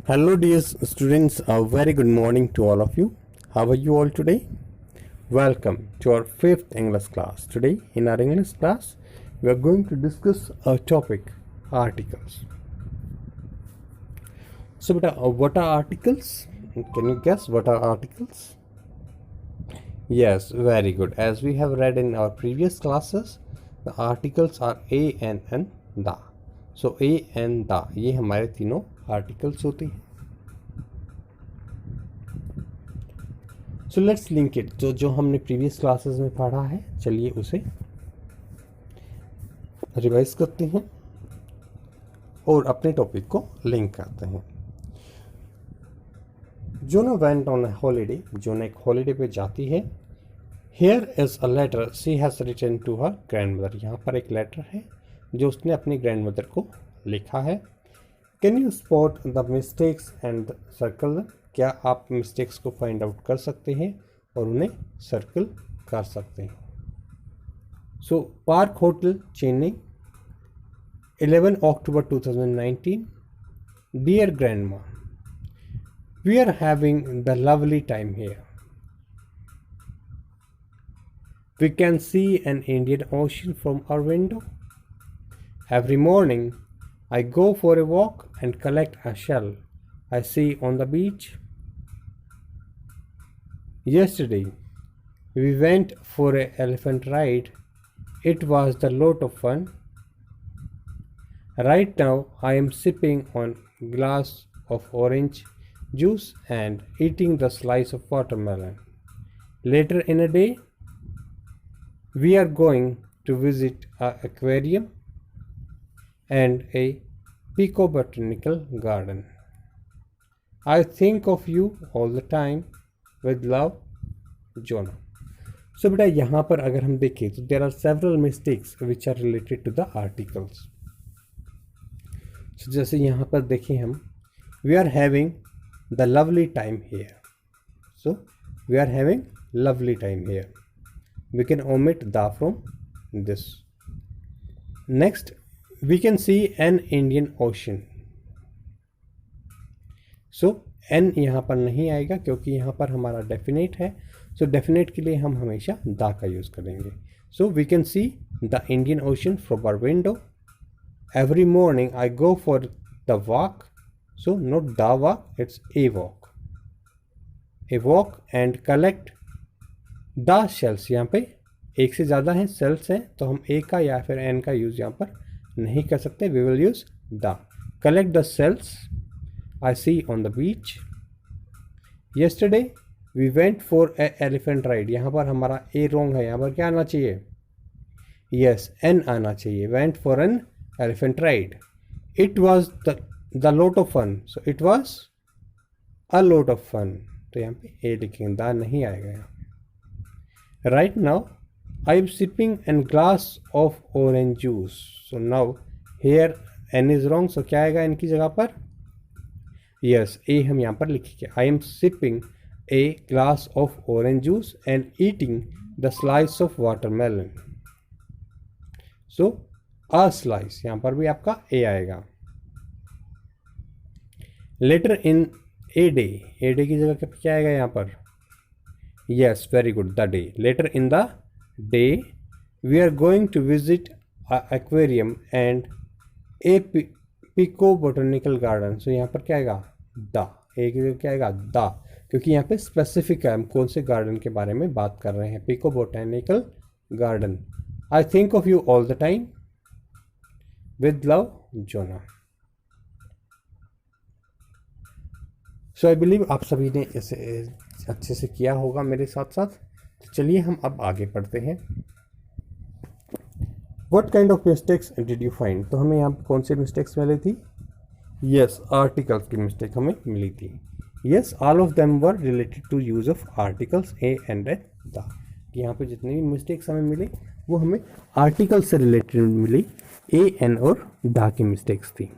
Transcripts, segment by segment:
Hello dear students, a very good morning to all of you. How are you all today? Welcome to our 5th English class. Today in our English class, we are going to discuss a topic, articles. So beta, what are articles? Can you guess what are articles? Yes, very good. As we have read in our previous classes, the articles are a and the. So a and the ये हमारे तीनों articles होते हैं. So let's link it. तो जो हमने previous classes में पढ़ा है, चलिए उसे रिवाइज करते हैं और अपने टॉपिक को लिंक करते हैं. Jona went on a holiday. Jona एक हॉलीडे पे जाती है. Here is a letter she has written to her grandmother. यहाँ पर एक लेटर है जो उसने अपनी ग्रैंडमदर को लिखा है. Can you spot the mistakes and circle. क्या आप मिस्टेक्स को फाइंड आउट कर सकते हैं और उन्हें सर्कल कर सकते हैं. So park hotel Chennai 11 October 2019. Dear grandma, we are having the lovely time here. We can see an Indian Ocean from our window. Every morning, I go for a walk and collect a shell I see on the beach. Yesterday, we went for an elephant ride. It was the lot of fun. Right now, I am sipping on a glass of orange juice and eating the slice of watermelon. Later in a day, we are going to visit an aquarium and a Pico Botanical Garden. I think of you all the time. With love, Jonah. So बेटा यहाँ पर अगर हम देखें तो there are several mistakes which are related to the articles. So जैसे यहाँ पर देखें हम we are having the lovely time here. So we are having lovely time here. We can omit the from this. Next, we can see an Indian Ocean. So n यहाँ पर नहीं आएगा क्योंकि यहाँ पर हमारा डेफिनेट है. सो डेफिनेट के लिए हम हमेशा द का यूज़ करेंगे. So we can see the Indian Ocean from our window. Every morning I go for the walk. So not the walk, it's a walk. A walk and collect the shells. यहाँ पे एक से ज़्यादा हैं sales हैं तो हम a का या फिर एन का यूज़ यहाँ पर नहीं कर सकते. We will use the. Collect the shells I see on the beach. Yesterday we went for a elephant ride. यहाँ पर हमारा A wrong है. यहाँ पर क्या आना चाहिए? Yes, N आना चाहिए. Went for an elephant ride. It was the lot of fun. So it was a lot of fun. तो यहाँ पे A लिखेंगे, दा नहीं आएगा यहाँ. Right now I am sipping a glass of orange juice. So now here N is wrong. So क्या आएगा इनकी जगह पर? यस, ए हम यहाँ पर लिखेंगे. I am sipping a glass of orange juice and eating the slice of watermelon. So a slice यहाँ पर भी आपका ए आएगा. Later in a day. A day की जगह क्या आएगा यहाँ पर? Yes, very good, the day. Later in the day we are going to visit aquarium and a pico botanical garden. सो यहाँ पर क्या आएगा? द. एक क्या आएगा? द, क्योंकि यहाँ पे स्पेसिफिक है हम कौन से गार्डन के बारे में बात कर रहे हैं. Pico botanical garden. I think of you all the time. With love, Jona. So I believe आप सभी ने इसे अच्छे से किया होगा मेरे साथ साथ. तो चलिए हम अब आगे पढ़ते हैं. What kind of mistakes did you find? तो हमें यहाँ पर कौन से मिस्टेक्स मिली थी? यस, आर्टिकल्स की मिस्टेक हमें मिली थी. Yes, all of them were related to use of articles a and the. यहाँ पे जितनी भी मिस्टेक्स हमें मिली वो हमें आर्टिकल से रिलेटेड मिली. ए एन और द की मिस्टेक्स थी.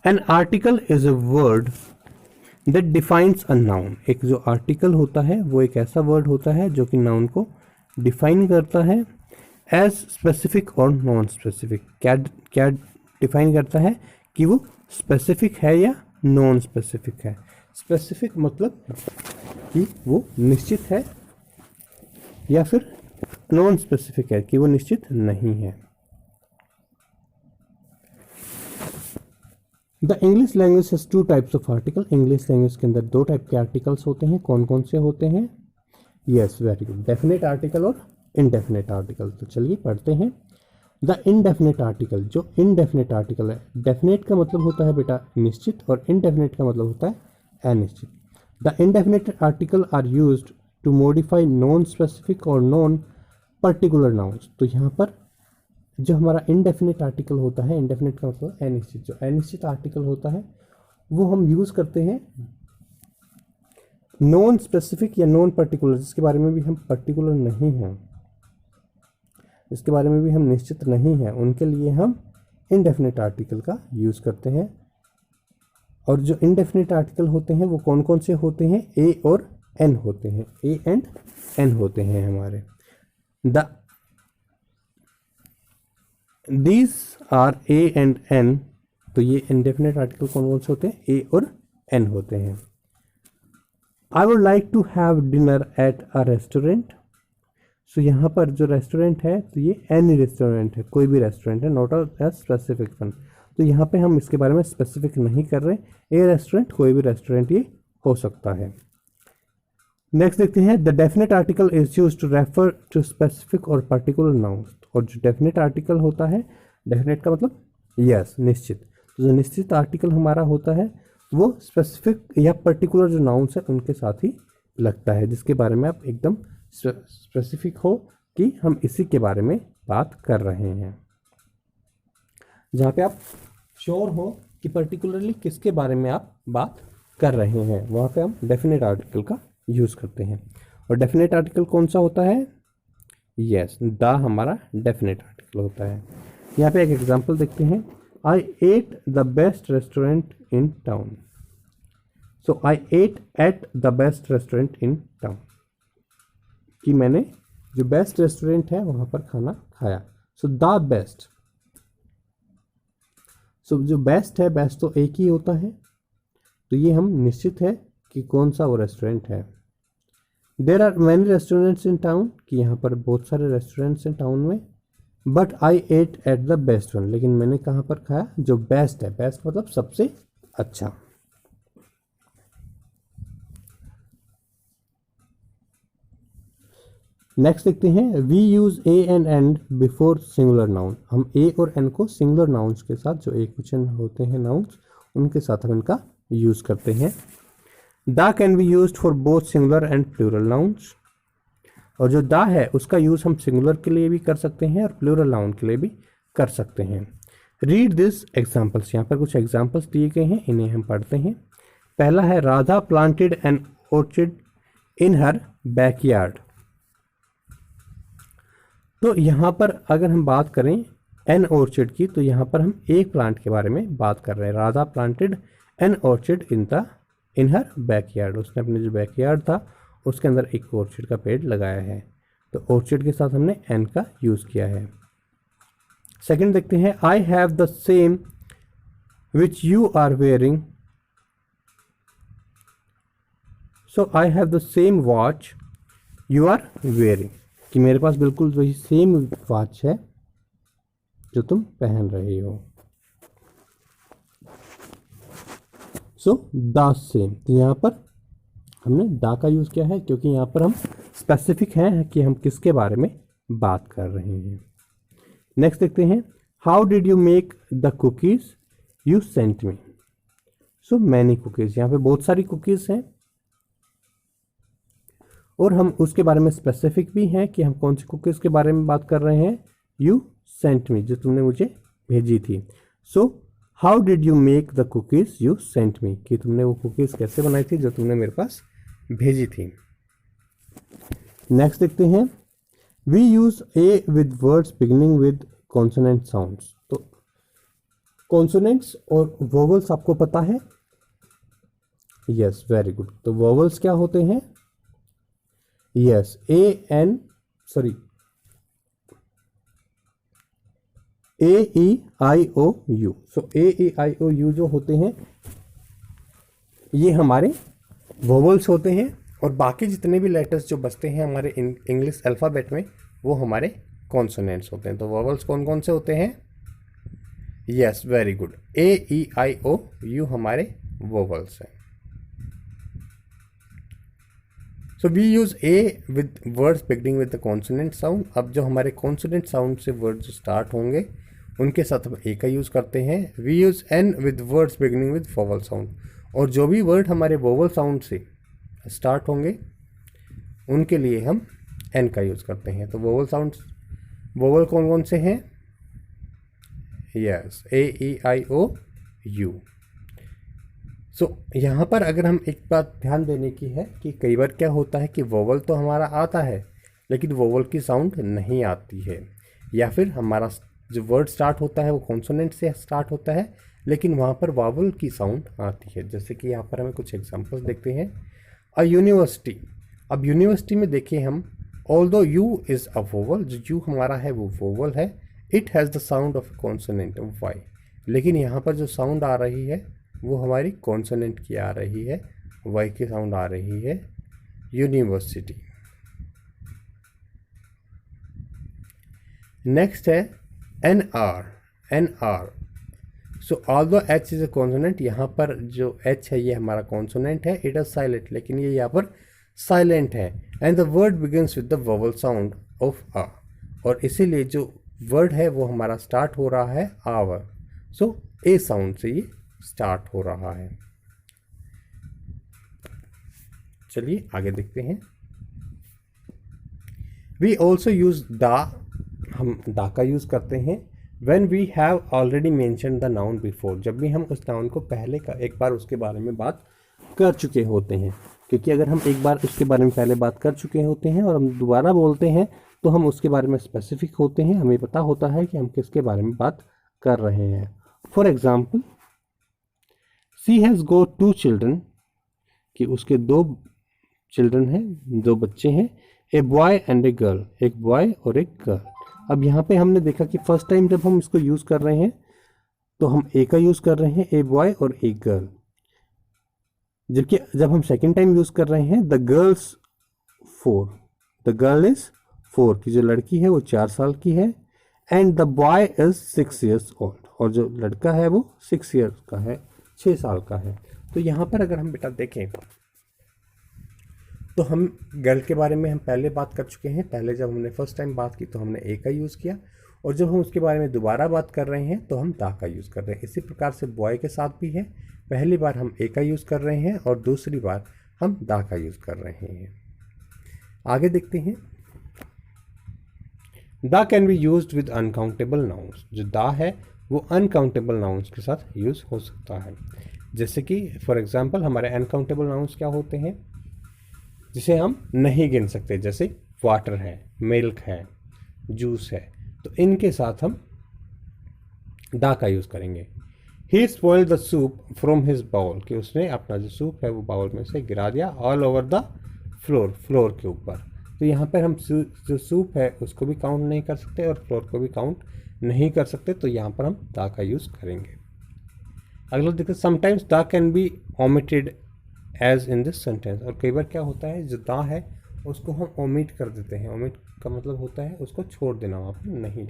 An article is a word that defines a noun. एक जो आर्टिकल होता है वो एक ऐसा वर्ड होता है जो कि नाउन को डिफाइन करता है. एज स्पेसिफिक और नॉन स्पेसिफिक. क्या डिफाइन करता है कि वो स्पेसिफिक है या नॉन स्पेसिफिक है। स्पेसिफिक मतलब कि वो निश्चित है, या फिर नॉन स्पेसिफिक है कि वो निश्चित नहीं है। The English language has two types of article. English language के अंदर दो टाइप के आर्टिकल्स होते हैं। कौन कौन से होते हैं? Yes, very good, definite article और इनडेफिनेट आर्टिकल। तो चलिए पढ़ते हैं। द इनडेफिनेट आर्टिकल, जो इनडेफिनेट आर्टिकल है, डेफिनेट का मतलब होता है बेटा निश्चित और इनडेफिनेट का मतलब होता है अनिश्चित। The indefinite article are used to modify non specific और नॉन पर्टिकुलर नाउन्स। तो यहाँ पर जो हमारा इनडेफिनेट आर्टिकल होता है, इनडेफिनेट का मतलब अनिश्चित, जो अनिश्चित आर्टिकल होता है वो हम यूज़ करते हैं नॉन स्पेसिफिक या नॉन पर्टिकुलर, जिसके बारे में भी हम पर्टिकुलर नहीं हैं, जिसके बारे में भी हम निश्चित नहीं हैं, उनके लिए हम इनडेफिनेट आर्टिकल का यूज़ करते हैं। और जो इनडेफिनेट आर्टिकल होते हैं वो कौन कौन से होते हैं? ए और एन होते हैं, ए एंड एन होते हैं हमारे। These are a and an. तो ये इनडेफिनेट आर्टिकल कौन कौन से होते हैं? ए और एन होते हैं। I would like to have dinner at a restaurant. So यहाँ पर जो रेस्टोरेंट है तो ये एनी रेस्टोरेंट है, कोई भी रेस्टोरेंट है, नॉट अ स्पेसिफिक वन। तो यहाँ पे हम इसके बारे में स्पेसिफिक नहीं कर रहे, ए रेस्टोरेंट, कोई भी रेस्टोरेंट ये हो सकता है। नेक्स्ट देखते हैं, the definite article is used to refer to specific और पर्टिकुलर नाउन्स। और जो डेफिनेट आर्टिकल होता है, डेफिनेट का मतलब यस, निश्चित। तो जो निश्चित आर्टिकल हमारा होता है वो स्पेसिफिक या पर्टिकुलर जो नाउन्स है उनके साथ ही लगता है, जिसके बारे में आप एकदम स्पेसिफिक हो कि हम इसी के बारे में बात कर रहे हैं। जहाँ पे आप श्योर हो कि पर्टिकुलरली किसके बारे में आप बात कर रहे हैं, वहाँ पे हम डेफिनेट आर्टिकल का यूज़ करते हैं। और डेफिनेट आर्टिकल कौन सा होता है? यस, द हमारा डेफिनेट आर्टिकल होता है। यहाँ पे एक एग्जांपल देखते हैं, I ate the best restaurant in town. So I ate ate the best restaurant in town, कि मैंने जो बेस्ट रेस्टोरेंट है वहाँ पर खाना खाया। सो द बेस्ट, सो जो बेस्ट है, बेस्ट तो एक ही होता है, तो ये हम निश्चित है कि कौन सा वो रेस्टोरेंट है। There are many restaurants in town, कि यहाँ पर बहुत सारे रेस्टोरेंट्स हैं टाउन में। But I ate ate the best one, लेकिन मैंने कहाँ पर खाया? जो बेस्ट है, बेस्ट मतलब सबसे अच्छा। नेक्स्ट देखते हैं, we use a and and before singular noun. हम ए और एन को सिंगुलर नाउन्स के साथ, जो एक वचन होते हैं नाउन्स, उनके साथ हम इनका यूज करते हैं। The can be used for both singular and plural nouns. और जो द है उसका यूज हम सिंगुलर के लिए भी कर सकते हैं और प्लूरल नाउन के लिए भी कर सकते हैं। रीड दिस एग्जाम्पल्स, यहाँ पर कुछ एग्जाम्पल्स दिए गए हैं, इन्हें हम पढ़ते हैं। पहला है, राधा प्लांटेड एन ऑर्चिड इन हर बैकयार्ड। तो यहाँ पर अगर हम बात करें एन ऑर्चिड की, तो यहाँ पर हम एक प्लांट के बारे में बात कर रहे हैं। राधा प्लांटेड एन ऑर्चिड इन हर बैकयार्ड, उसने अपने जो बैकयार्ड था उसके अंदर एक ऑर्चिड का पेड़ लगाया है। तो ऑर्चिड के साथ हमने एन का यूज़ किया है। सेकंड देखते हैं, I have the same which you are wearing. So I have the same watch you are wearing, कि मेरे पास बिल्कुल वही सेम वॉच है जो तुम पहन रहे हो। सो द सेम, तो यहाँ पर हमने द का यूज़ किया है क्योंकि यहाँ पर हम स्पेसिफिक हैं कि हम किसके बारे में बात कर रहे हैं। नेक्स्ट देखते हैं, how did you make the cookies you sent me. So many cookies, यहाँ पे बहुत सारी कुकीज़ हैं और हम उसके बारे में स्पेसिफिक भी हैं कि हम कौन सी कुकीज़ के बारे में बात कर रहे हैं। यू सेंट मी, जो तुमने मुझे भेजी थी। So how did you make the cookies you sent me, कि तुमने वो कुकीज़ कैसे बनाई थी जो तुमने मेरे पास भेजी थी। नेक्स्ट देखते हैं, we use a with words beginning with consonant sounds. तो कॉन्सोनेंट्स और वोवल्स आपको पता है? Yes, very good. तो वोवल्स क्या होते हैं? Yes, a an, sorry, AEIOU। So AEIOU जो होते हैं ये हमारे वोवल्स होते हैं, और बाकी जितने भी लेटर्स जो बचते हैं हमारे इंग्लिश अल्फ़ाबेट में वो हमारे कॉन्सोनेंट्स होते हैं। तो वोवल्स कौन कौन से होते हैं? यस, वेरी गुड, AEIOU हमारे वोवल्स हैं। So we use a with words beginning with the consonant sound. अब जो हमारे कॉन्सोनेंट साउंड से वर्ड जो स्टार्ट होंगे उनके साथ हम ए का यूज़ करते हैं। We use an with words beginning with vowel sound, और जो भी वर्ड हमारे वोवल साउंड से स्टार्ट होंगे उनके लिए हम एन का यूज़ करते हैं। तो वोवल साउंड, वोवल कौन कौन से हैं? Yes, AEIOU। सो यहाँ पर अगर हम एक बात ध्यान देने की है कि कई बार क्या होता है कि वोवल तो हमारा आता है लेकिन वोवल की साउंड नहीं आती है, या फिर हमारा जो वर्ड स्टार्ट होता है वो कॉन्सोनेंट से स्टार्ट होता है लेकिन वहाँ पर वावल की साउंड आती है। जैसे कि यहाँ पर हमें कुछ एग्जांपल्स देखते हैं। A university. अब यूनिवर्सिटी में देखिए हम, although U is a vowel, जो यू हमारा है वो वोवल है, it has the sound of consonant Y, लेकिन यहाँ पर जो साउंड आ रही है वो हमारी कॉन्सोनेंट की आ रही है, वाई की साउंड आ रही है, यूनिवर्सिटी। नेक्स्ट है NR। NR, so although H is a consonant, यहाँ पर जो H है ये हमारा कॉन्सोनेंट है, इट इज़ साइलेंट, लेकिन ये यहाँ पर साइलेंट है। And the word begins with the vowel sound of आ, और इसीलिए जो वर्ड है वो हमारा स्टार्ट हो रहा है आवर, सो ए साउंड से ये स्टार्ट हो रहा है। चलिए आगे देखते हैं। वी ऑल्सो यूज दा, हम दा का यूज़ करते हैं when we have already mentioned the noun before, जब भी हम उस नाउन को पहले का एक बार उसके बारे में बात कर चुके होते हैं, क्योंकि अगर हम एक बार उसके बारे में पहले बात कर चुके होते हैं और हम दोबारा बोलते हैं तो हम उसके बारे में स्पेसिफिक होते हैं, हमें पता होता है कि हम किसके बारे में बात कर रहे हैं। For example, she has got 2 children, कि उसके 2 चिल्ड्रन हैं, 2 बच्चे हैं, a boy and a girl, एक बॉय और एक गर्ल। अब यहाँ पे हमने देखा कि फर्स्ट टाइम जब हम इसको यूज़ कर रहे हैं तो हम ए का यूज़ कर रहे हैं, ए बॉय और ए गर्ल, जबकि जब हम सेकेंड टाइम यूज़ कर रहे हैं the girls 4, the girl is 4, की जो लड़की है वो 4 साल की है, and the boy is 6 years old, और जो लड़का है वो 6 years का है, 6 साल का है। तो यहाँ पर अगर हम बेटा देखें तो हम गर्ल के बारे में हम पहले बात कर चुके हैं, पहले जब हमने फर्स्ट टाइम बात की तो हमने ए का यूज़ किया, और जब हम उसके बारे में दोबारा बात कर रहे हैं तो हम दा का यूज़ कर रहे हैं। इसी प्रकार से बॉय के साथ भी है, पहली बार हम ए का यूज़ कर रहे हैं और दूसरी बार हम दा का यूज़ कर रहे हैं। आगे देखते हैं। दा can be used with uncountable nouns, जो दा है वो अनकाउंटेबल नाउन्स के साथ यूज़ हो सकता है। जैसे कि फॉर एग्जांपल हमारे अनकाउंटेबल नाउन्स क्या होते हैं जिसे हम नहीं गिन सकते, जैसे वाटर है, मिल्क है, जूस है, तो इनके साथ हम दा का यूज़ करेंगे। He spoiled the soup from his bowl, कि उसने अपना जो सूप है वो बाउल में से गिरा दिया all over the floor, floor के ऊपर। तो यहाँ पर हम जो सूप है उसको भी काउंट नहीं कर सकते और फ्लोर को भी काउंट नहीं कर सकते, तो यहाँ पर हम दा का यूज़ करेंगे। अगला देखते, sometimes the can be omitted as in this sentence, और कई बार क्या होता है जो दा है उसको हम ओमिट कर देते हैं। ओमिट का मतलब होता है उसको छोड़ देना, वहाँ पर नहीं।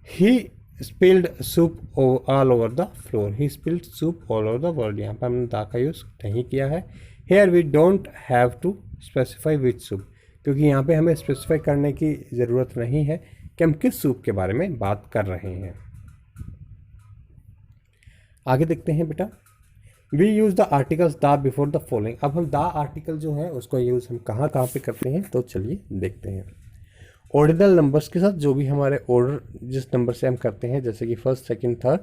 He spilled soup all over the floor, he spilled soup all over the world, यहाँ पर हमने दा का यूज़ नहीं किया है। Here we don't have to specify which soup, क्योंकि यहाँ पे हमें स्पेसिफाई करने की ज़रूरत नहीं है कि हम किस सूप के बारे में बात कर रहे हैं। आगे देखते हैं बेटा। वी यूज़ द आर्टिकल्स दा बिफोर द फॉलोइंग, अब हम दा आर्टिकल जो है उसको यूज़ हम कहाँ कहाँ पे करते हैं, तो चलिए देखते हैं। ऑर्डिनल नंबर्स के साथ, जो भी हमारे ऑर्डर जिस नंबर से हम करते हैं, जैसे कि फर्स्ट सेकंड थर्ड,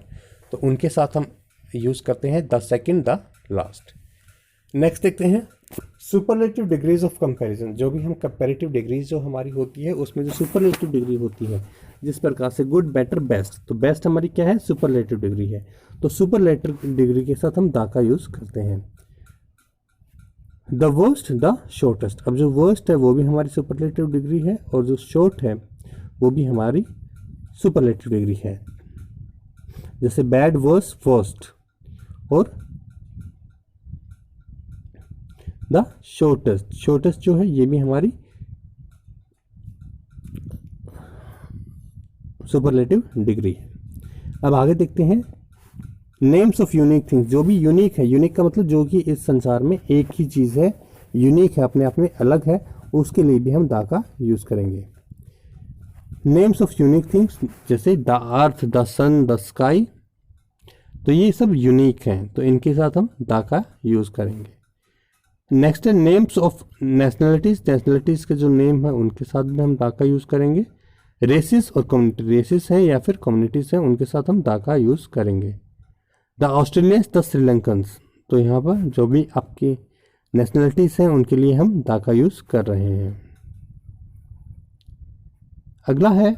तो उनके साथ हम यूज़ करते हैं the second the last. Next देखते हैं सुपरलेटिव डिग्रीज ऑफ कंपैरिजन, जो भी हम कंपैरेटिव डिग्रीज जो हमारी होती है उसमें जो सुपरलेटिव डिग्री होती है, जिस प्रकार से गुड बेटर बेस्ट, तो बेस्ट हमारी क्या है, सुपरलेटिव डिग्री है, तो सुपरलेटिव डिग्री के साथ हम दा का यूज़ करते हैं। The worst the shortest. अब जो वर्स्ट है वो भी हमारी सुपरलेटिव डिग्री है और जो शॉर्ट है वो भी हमारी सुपरलेटिव डिग्री है। जैसे बैड, वर्स, वर्स्ट और द शॉर्टेस्ट। शॉर्टेस्ट जो है ये भी हमारी सुपरलेटिव डिग्री है। अब आगे देखते हैं नेम्स ऑफ यूनिक थिंग्स। जो भी यूनिक है, यूनिक का मतलब जो कि इस संसार में एक ही चीज़ है, यूनिक है, अपने आप में अलग है, उसके लिए भी हम दा का यूज़ करेंगे। नेम्स ऑफ यूनिक थिंग्स जैसे the earth, the sun, the sky, तो ये सब यूनिक हैं, तो इनके साथ हम दा का यूज़ करेंगे। नेक्स्ट है नेम्स ऑफ नेशनलिटीज़। नेशनलिटीज़ के जो नेम है उनके साथ भी हम दा का यूज़ करेंगे। रेसिस और कम्युनिटी, रेसिस हैं या फिर कम्युनिटीज़ हैं, उनके साथ हम दा का यूज़ करेंगे। द ऑस्ट्रेलियंस, द श्रीलंकन्स, तो यहाँ पर जो भी आपकी नेशनलिटीज़ हैं उनके लिए हम दा का यूज़ कर रहे हैं। अगला है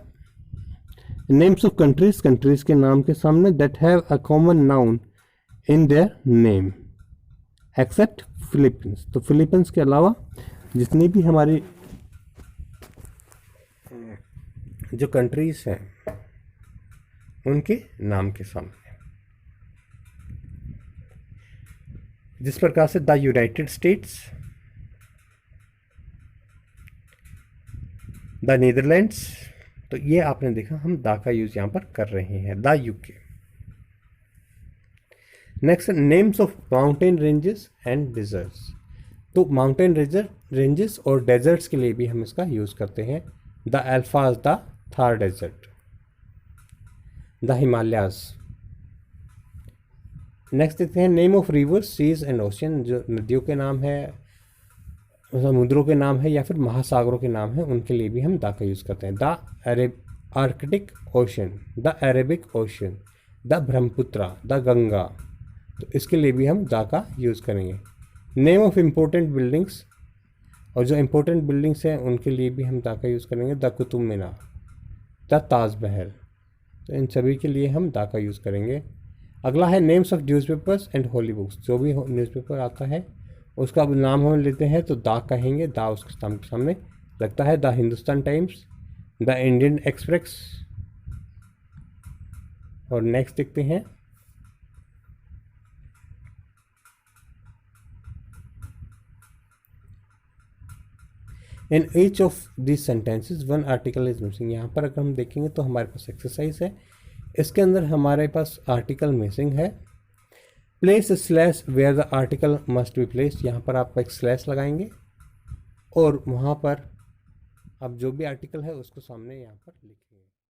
नेम्स ऑफ कंट्रीज। कंट्रीज के नाम के सामने that have a common noun in their name except Philippines. तो फिलीपींस के अलावा जितनी भी हमारी जो कंट्रीज हैं उनके नाम के सामने, जिस प्रकार से the United states, the Netherlands, तो ये आपने देखा हम दा का यूज यहाँ पर कर रहे हैं, the UK. Next names of mountain ranges and deserts. तो माउंटेन रेंजेस और डेजर्ट्स के लिए भी हम इसका यूज़ करते हैं। The Alps, the Thar desert, the Himalayas. Next देखते हैं name of rivers, seas and ocean. जो नदियों के नाम है, समुद्रों के नाम है या फिर महासागरों के नाम है, उनके लिए भी हम दा का यूज़ करते हैं। The Arctic ocean, the Arabic ocean, the Brahmaputra, the Ganga, तो इसके लिए भी हम दा का यूज़ करेंगे। नेम ऑफ इम्पोर्टेंट बिल्डिंग्स, और जो इम्पोर्टेंट बिल्डिंग्स हैं उनके लिए भी हम दा का यूज़ करेंगे। द कुतुब मीनार, द ताज महल, तो इन सभी के लिए हम दा का यूज़ करेंगे। अगला है names of newspapers and holy books. जो भी न्यूज़पेपर आता है उसका नाम हम लेते हैं तो दा कहेंगे, दा उसके सामने लगता है। The Hindustan times, the Indian express. और नेक्स्ट देखते हैं in each of this sentences one article is missing. यहाँ पर अगर हम देखेंगे तो हमारे पास एक्सरसाइज है, इसके अंदर हमारे पास आर्टिकल मिसिंग है। Place slash where the article must be placed. यहाँ पर आप एक स्लैश लगाएंगे और वहाँ पर आप जो भी आर्टिकल है उसको सामने यहाँ पर लिखें।